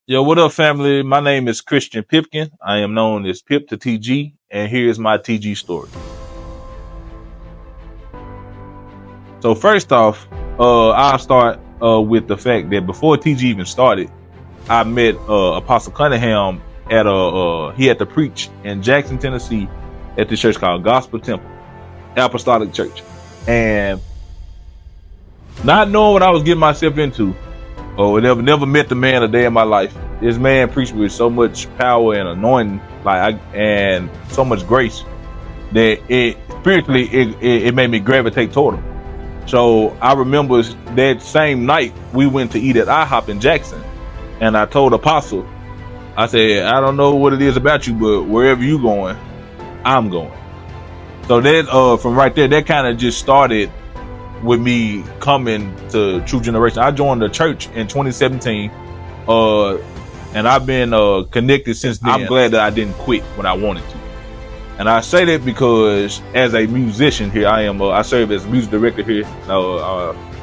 Yo, what up, family? My name is Christian Pipkin. I am known as Pip to TG, and here's my TG story. So first off, I'll start with the fact that before TG even started, I met Apostle Cunningham at he had to preach in Jackson, Tennessee, at this church called Gospel Temple Apostolic Church, and not knowing what I was getting myself into, or never met the man a day in my life. This man preached with so much power and anointing, and so much grace that it spiritually it made me gravitate toward him. So I remember that same night we went to eat at IHOP in Jackson, and I told Apostle, I said, I don't know what it is about you, but wherever you going, I'm going. So that from right there, that kind of just started with me coming to True Generation. I joined the church in 2017, and I've been connected since then. I'm glad that I didn't quit when I wanted to. And I say that because as a musician here, I serve as a music director here.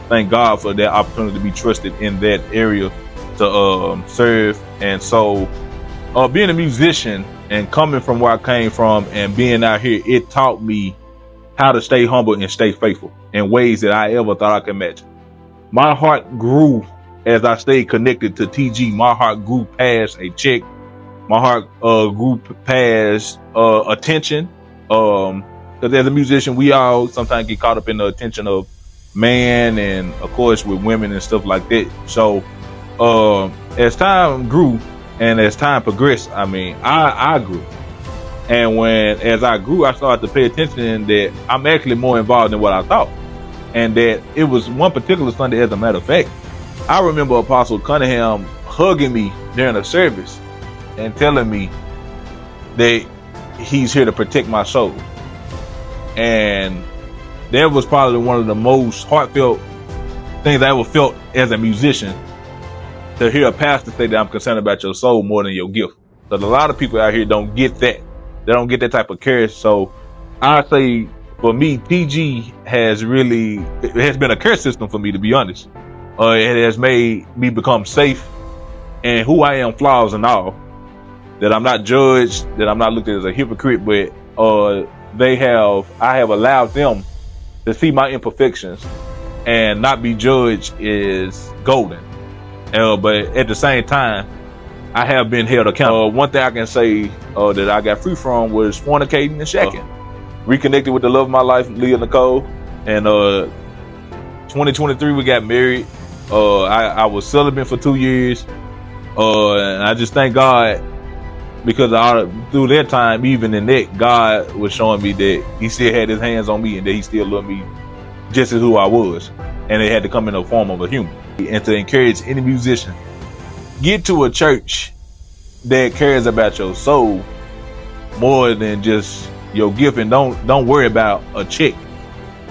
Thank God for that opportunity to be trusted in that area to serve. And so being a musician and coming from where I came from and being out here, it taught me how to stay humble and stay faithful in ways that I ever thought I could imagine. My heart grew as I stayed connected to TG. My heart grew past a check. My heart grew past attention. Because as a musician, we all sometimes get caught up in the attention of man and, of course, with women and stuff like that. So as time grew and as time progressed, I grew. And as I grew, I started to pay attention that I'm actually more involved than what I thought. And that it was one particular Sunday, as a matter of fact, I remember Apostle Cunningham hugging me during a service and telling me that he's here to protect my soul. And that was probably one of the most heartfelt things I ever felt as a musician, to hear a pastor say that I'm concerned about your soul more than your gift. But a lot of people out here don't get that. They don't get that type of care. So I say, for me, TG has been a care system for me, to be honest. It has made me become safe in who I am, flaws and all. That I'm not judged, that I'm not looked at as a hypocrite, but I have allowed them to see my imperfections and not be judged is golden. But at the same time, I have been held accountable. One thing I can say that I got free from was fornicating and shacking. Reconnected with the love of my life, Leah Nicole. And 2023, we got married. I was celibate for 2 years. And I just thank God, because through that time, even in that, God was showing me that he still had his hands on me and that he still loved me just as who I was. And it had to come in the form of a human. And to encourage any musician, get to a church that cares about your soul more than just your gift, and don't worry about a check,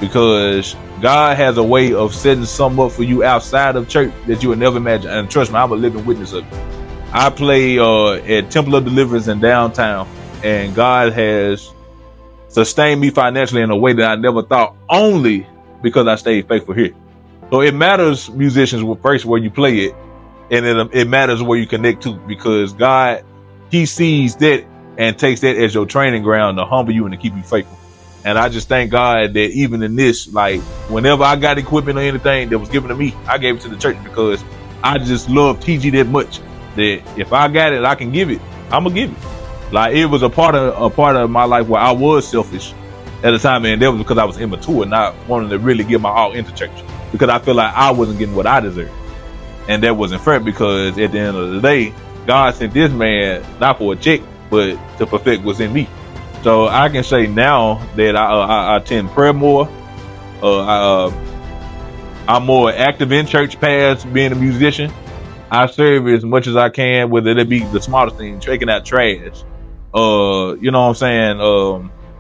because God has a way of setting something up for you outside of church that you would never imagine. And trust me, I'm a living witness of it. I play at Temple of Deliverance in downtown, and God has sustained me financially in a way that I never thought, only because I stayed faithful here. So it matters, musicians, first where you play it, and it matters where you connect to, because God, he sees that and takes that as your training ground to humble you and to keep you faithful. And I just thank God that even in this, like, whenever I got equipment or anything that was given to me, I gave it to the church, because I just love TG that much that if I got it, I can give it. I'm gonna give it. Like, it was a part of my life where I was selfish at the time, and that was because I was immature, not wanting to really give my all into church, because I feel like I wasn't getting what I deserved. And that wasn't fair, because at the end of the day, God sent this man not for a check, but to perfect what's in me. So I can say now that I attend prayer more. I'm more active in church past being a musician. I serve as much as I can, whether it be the smallest thing, taking out trash, you know what I'm saying,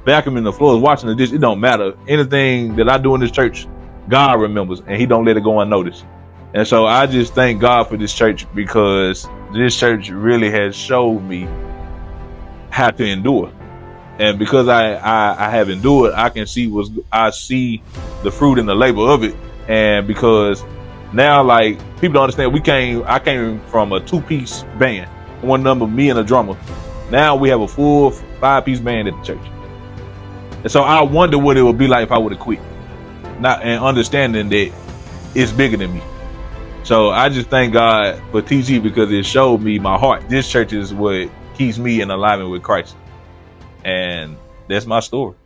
vacuuming the floors, washing the dish. It don't matter. Anything that I do in this church, God remembers, and he don't let it go unnoticed. And so I just thank God for this church, because this church really has showed me how to endure. And because I have endured, I see the fruit and the labor of it. And because Now, like, people don't understand, I came from a 2-piece band, one number, me and a drummer. Now we have a full 5-piece band at the church. And so I wonder what it would be like if I would have quit, not and understanding that it's bigger than me. So I just thank God for TG because it showed me my heart. This church is what keeps me in alignment with Christ. And that's my story.